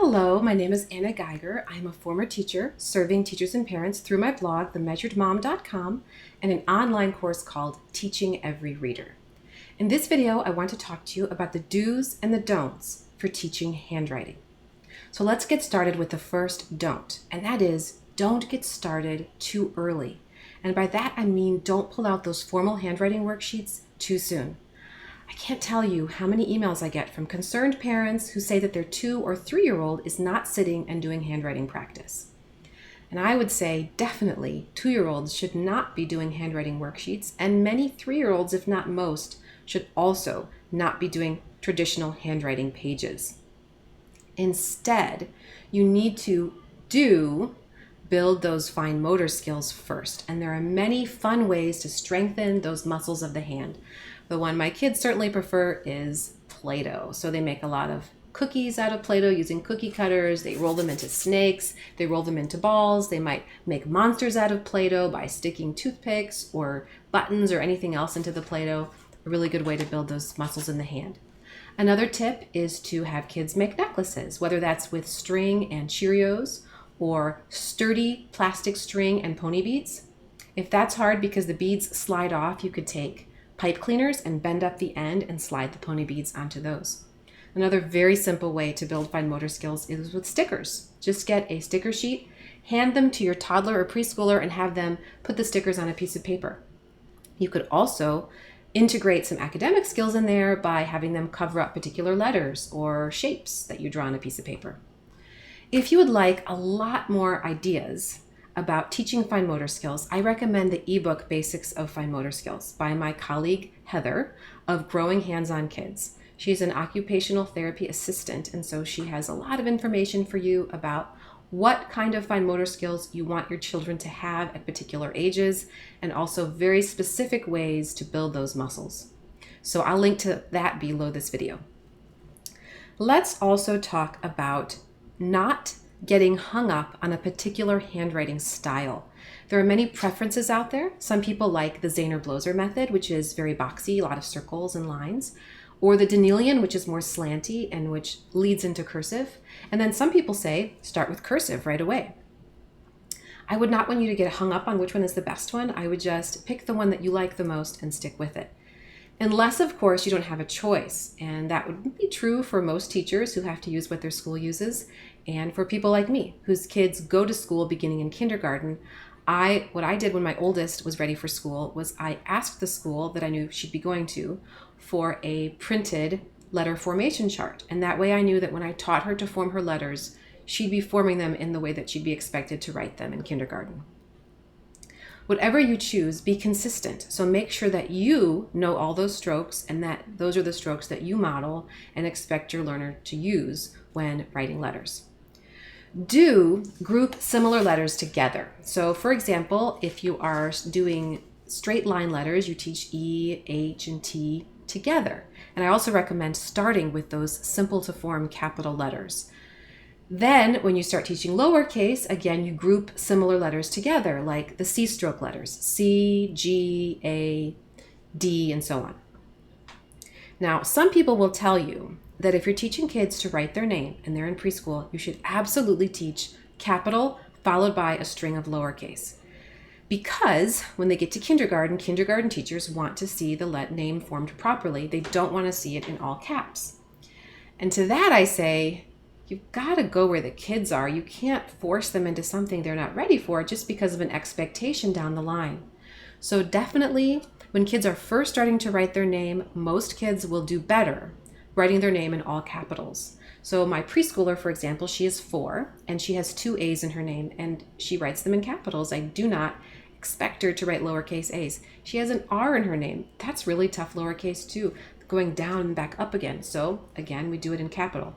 Hello, my name is Anna Geiger. I'm a former teacher serving teachers and parents through my blog, themeasuredmom.com, and an online course called Teaching Every Reader. In this video, I want to talk to you about the do's and the don'ts for teaching handwriting. So let's get started with the first don't, and that is don't get started too early. And by that, I mean don't pull out those formal handwriting worksheets too soon. I can't tell you how many emails I get from concerned parents who say that their 2 or 3-year-old is not sitting and doing handwriting practice. And I would say definitely 2-year-olds should not be doing handwriting worksheets, and many 3-year-olds, if not most, should also not be doing traditional handwriting pages. Instead, you need to build those fine motor skills first. And there are many fun ways to strengthen those muscles of the hand. The one my kids certainly prefer is Play-Doh. So they make a lot of cookies out of Play-Doh using cookie cutters. They roll them into snakes. They roll them into balls. They might make monsters out of Play-Doh by sticking toothpicks or buttons or anything else into the Play-Doh. A really good way to build those muscles in the hand. Another tip is to have kids make necklaces, whether that's with string and Cheerios or sturdy plastic string and pony beads. If that's hard because the beads slide off, you could take pipe cleaners and bend up the end and slide the pony beads onto those. Another very simple way to build fine motor skills is with stickers. Just get a sticker sheet, hand them to your toddler or preschooler, and have them put the stickers on a piece of paper. You could also integrate some academic skills in there by having them cover up particular letters or shapes that you draw on a piece of paper. If you would like a lot more ideas about teaching fine motor skills, I recommend the ebook Basics of Fine Motor Skills by my colleague Heather of Growing Hands-On Kids. She's an occupational therapy assistant, and so she has a lot of information for you about what kind of fine motor skills you want your children to have at particular ages, and also very specific ways to build those muscles. So I'll link to that below this video. Let's also talk about not getting hung up on a particular handwriting style. There are many preferences out there. Some people like the Zahner-Bloser method, which is very boxy, a lot of circles and lines, or the Danielian, which is more slanty and which leads into cursive. And then some people say, start with cursive right away. I would not want you to get hung up on which one is the best one. I would just pick the one that you like the most and stick with it. Unless, of course, you don't have a choice. And that would be true for most teachers who have to use what their school uses. And for people like me, whose kids go to school beginning in kindergarten, what I did when my oldest was ready for school was I asked the school that I knew she'd be going to for a printed letter formation chart. And that way I knew that when I taught her to form her letters, she'd be forming them in the way that she'd be expected to write them in kindergarten. Whatever you choose, be consistent. So make sure that you know all those strokes and that those are the strokes that you model and expect your learner to use when writing letters. Do group similar letters together. So for example, if you are doing straight line letters, you teach E, H, and T together. And I also recommend starting with those simple to form capital letters. Then when you start teaching lowercase, again, you group similar letters together, like the C stroke letters, C, G, A, D, and so on. Now, some people will tell you that if you're teaching kids to write their name and they're in preschool, you should absolutely teach capital followed by a string of lowercase. Because when they get to kindergarten teachers want to see the name formed properly. They don't want to see it in all caps. And to that I say, you've got to go where the kids are. You can't force them into something they're not ready for just because of an expectation down the line. So definitely, when kids are first starting to write their name, most kids will do better writing their name in all capitals. So my preschooler, for example, she is 4 and she has 2 A's in her name and she writes them in capitals. I do not expect her to write lowercase a's. She has an R in her name. That's really tough lowercase too, going down and back up again. So again, we do it in capital.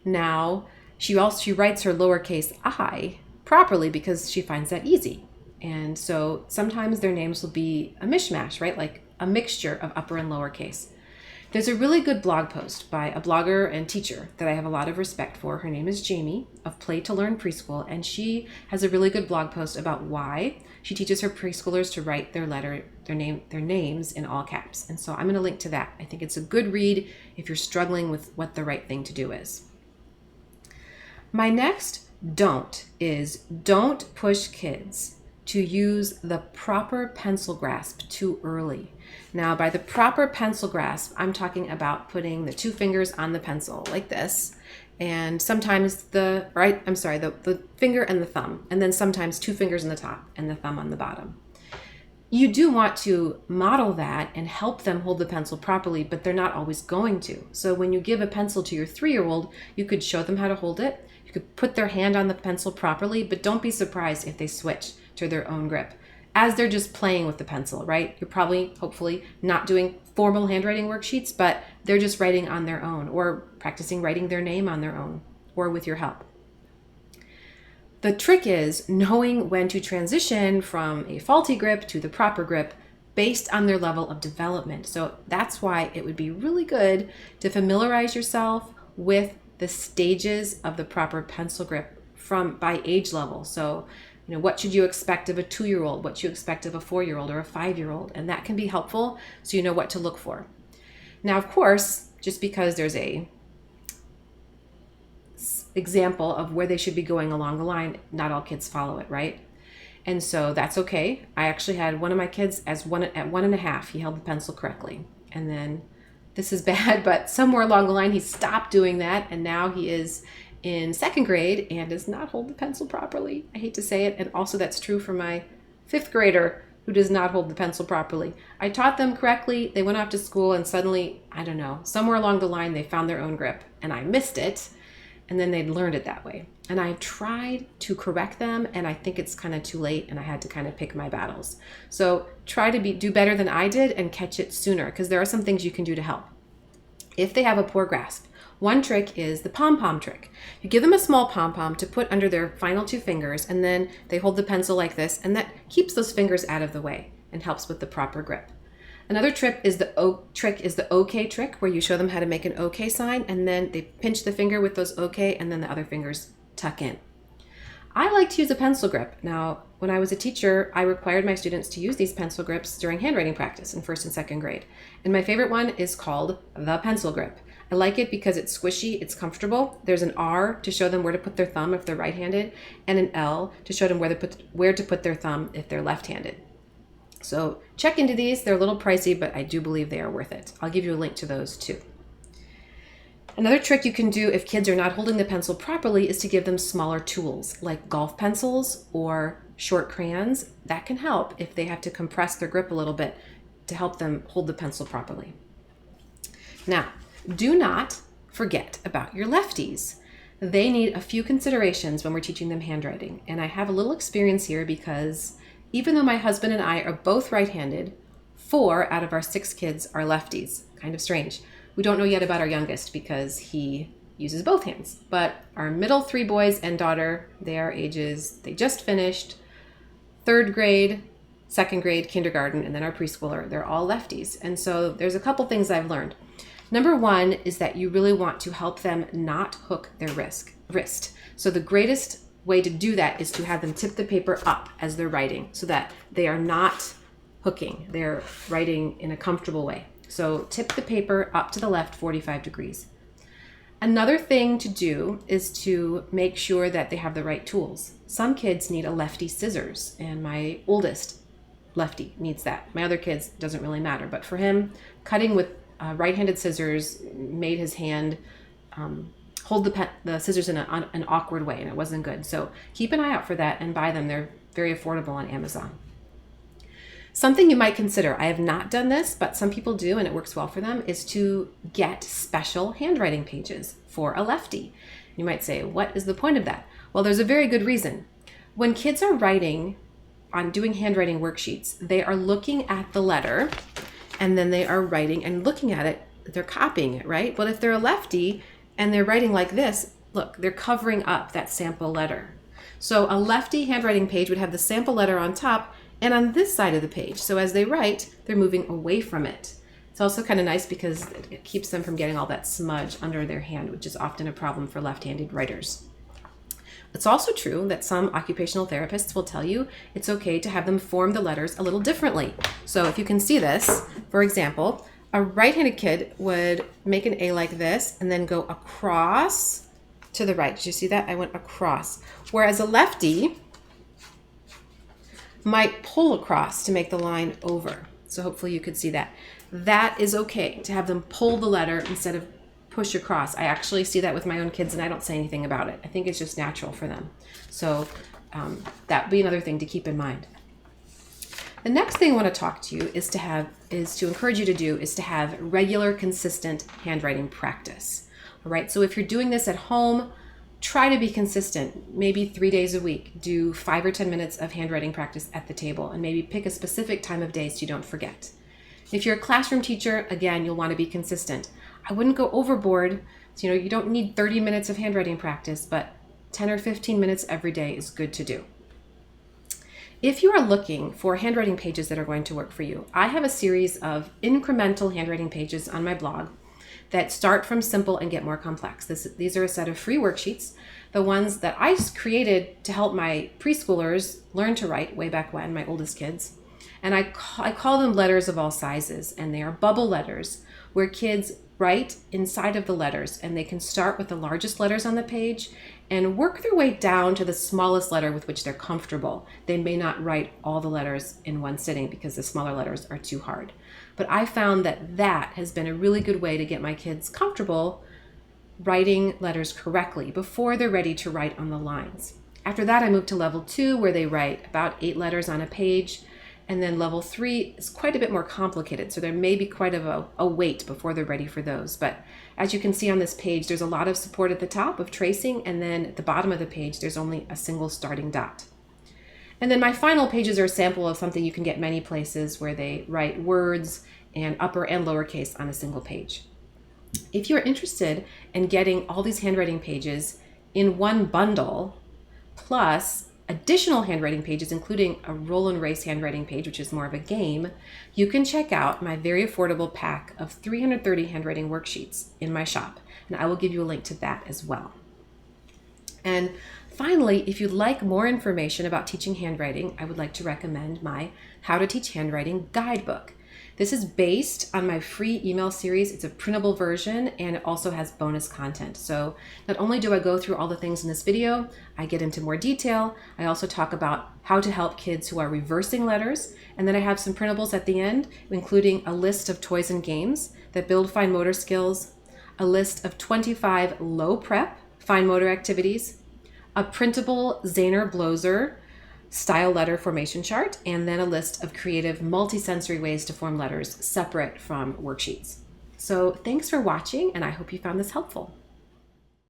Now, she writes her lowercase I properly because she finds that easy. And so sometimes their names will be a mishmash, right? Like a mixture of upper and lowercase. There's a really good blog post by a blogger and teacher that I have a lot of respect for. Her name is Jamie of Play to Learn Preschool, and she has a really good blog post about why she teaches her preschoolers to write their names in all caps. And so I'm going to link to that. I think it's a good read if you're struggling with what the right thing to do is. My next don't is don't push kids to use the proper pencil grasp too early. Now, by the proper pencil grasp, I'm talking about putting the two fingers on the pencil like this, and sometimes the finger and the thumb, and then sometimes two fingers on the top and the thumb on the bottom. You do want to model that and help them hold the pencil properly, but they're not always going to. So when you give a pencil to your 3-year-old, you could show them how to hold it. You could put their hand on the pencil properly, but don't be surprised if they switch to their own grip as they're just playing with the pencil, right? You're probably, hopefully, not doing formal handwriting worksheets, but they're just writing on their own or practicing writing their name on their own or with your help. The trick is knowing when to transition from a faulty grip to the proper grip based on their level of development. So that's why it would be really good to familiarize yourself with the stages of the proper pencil grip by age level. So, what should you expect of a 2-year-old? What should you expect of a 4-year-old or a 5-year-old? And that can be helpful so you know what to look for. Now, of course, just because there's a example of where they should be going along the line, not all kids follow it, right? And so that's okay. I actually had one of my kids at 1.5, he held the pencil correctly. And then, this is bad, but somewhere along the line he stopped doing that, and now he is in 2nd grade and does not hold the pencil properly. I hate to say it, and also that's true for my 5th grader who does not hold the pencil properly. I taught them correctly, they went off to school, and suddenly, I don't know, somewhere along the line they found their own grip, and I missed it. And then they'd learned it that way. And I've tried to correct them, and I think it's kind of too late, and I had to kind of pick my battles. So try to do better than I did and catch it sooner, because there are some things you can do to help. If they have a poor grasp, one trick is the pom-pom trick. You give them a small pom-pom to put under their final 2 fingers, and then they hold the pencil like this, and that keeps those fingers out of the way and helps with the proper grip. Another trick is the OK trick, where you show them how to make an OK sign, and then they pinch the finger with those OK, and then the other fingers tuck in. I like to use a pencil grip. Now, when I was a teacher, I required my students to use these pencil grips during handwriting practice in 1st and 2nd grade. And my favorite one is called the pencil grip. I like it because it's squishy, it's comfortable. There's an R to show them where to put their thumb if they're right-handed, and an L to show them where to put their thumb if they're left-handed. So check into these. They're a little pricey, but I do believe they are worth it. I'll give you a link to those too. Another trick you can do if kids are not holding the pencil properly is to give them smaller tools like golf pencils or short crayons. That can help if they have to compress their grip a little bit to help them hold the pencil properly. Now, do not forget about your lefties. They need a few considerations when we're teaching them handwriting. And I have a little experience here because even though my husband and I are both right-handed, 4 out of our 6 kids are lefties. Kind of strange. We don't know yet about our youngest because he uses both hands. But our middle 3 boys and daughter, they just finished 3rd grade, 2nd grade, kindergarten, and then our preschooler. They're all lefties. And so there's a couple things I've learned. Number 1 is that you really want to help them not hook their wrist. So the greatest way to do that is to have them tip the paper up as they're writing so that they are not hooking. They're writing in a comfortable way. So tip the paper up to the left 45 degrees. Another thing to do is to make sure that they have the right tools. Some kids need a lefty scissors, and my oldest lefty needs that. My other kids, doesn't really matter, but for him, cutting with right-handed scissors made his hand hold the scissors in an awkward way, and it wasn't good. So keep an eye out for that and buy them. They're very affordable on Amazon. Something you might consider, I have not done this, but some people do and it works well for them, is to get special handwriting pages for a lefty. You might say, what is the point of that? Well, there's a very good reason. When kids are doing handwriting worksheets, they are looking at the letter and then they are writing and looking at it, they're copying it, right? But if they're a lefty and they're writing like this, look, they're covering up that sample letter. So a lefty handwriting page would have the sample letter on top and on this side of the page. So as they write, they're moving away from it. It's also kind of nice because it keeps them from getting all that smudge under their hand, which is often a problem for left-handed writers. It's also true that some occupational therapists will tell you it's okay to have them form the letters a little differently. So if you can see this, for example, a right-handed kid would make an A like this and then go across to the right. Did you see that? I went across. Whereas a lefty might pull across to make the line over. So hopefully you could see that. That is okay to have them pull the letter instead of push across. I actually see that with my own kids and I don't say anything about it. I think it's just natural for them. So that would be another thing to keep in mind. The next thing I want to talk to you is to encourage you to do is to have regular, consistent handwriting practice. All right. So if you're doing this at home, try to be consistent. Maybe 3 days a week. Do 5 or 10 minutes of handwriting practice at the table, and maybe pick a specific time of day so you don't forget. If you're a classroom teacher, again, you'll want to be consistent. I wouldn't go overboard. So, you don't need 30 minutes of handwriting practice, but 10 or 15 minutes every day is good to do. If you are looking for handwriting pages that are going to work for you, I have a series of incremental handwriting pages on my blog that start from simple and get more complex. These are a set of free worksheets, the ones that I created to help my preschoolers learn to write way back when, my oldest kids. And I call them letters of all sizes, and they are bubble letters where kids write inside of the letters, and they can start with the largest letters on the page and work their way down to the smallest letter with which they're comfortable. They may not write all the letters in one sitting because the smaller letters are too hard. But I found that has been a really good way to get my kids comfortable writing letters correctly before they're ready to write on the lines. After that, I moved to level 2, where they write about 8 letters on a page. And then level 3 is quite a bit more complicated. So there may be quite a wait before they're ready for those. But as you can see on this page, there's a lot of support at the top of tracing. And then at the bottom of the page, there's only a single starting dot. And then my final pages are a sample of something you can get many places, where they write words and upper and lowercase on a single page. If you're interested in getting all these handwriting pages in one bundle, plus additional handwriting pages, including a roll and race handwriting page, which is more of a game, you can check out my very affordable pack of 330 handwriting worksheets in my shop. And I will give you a link to that as well. And finally, if you'd like more information about teaching handwriting, I would like to recommend my How to Teach Handwriting guidebook. This is based on my free email series. It's a printable version, and it also has bonus content. So not only do I go through all the things in this video, I get into more detail. I also talk about how to help kids who are reversing letters. And then I have some printables at the end, including a list of toys and games that build fine motor skills, a list of 25 low prep fine motor activities, a printable Zahner Bloser style letter formation chart, and then a list of creative multisensory ways to form letters separate from worksheets. So thanks for watching, and I hope you found this helpful.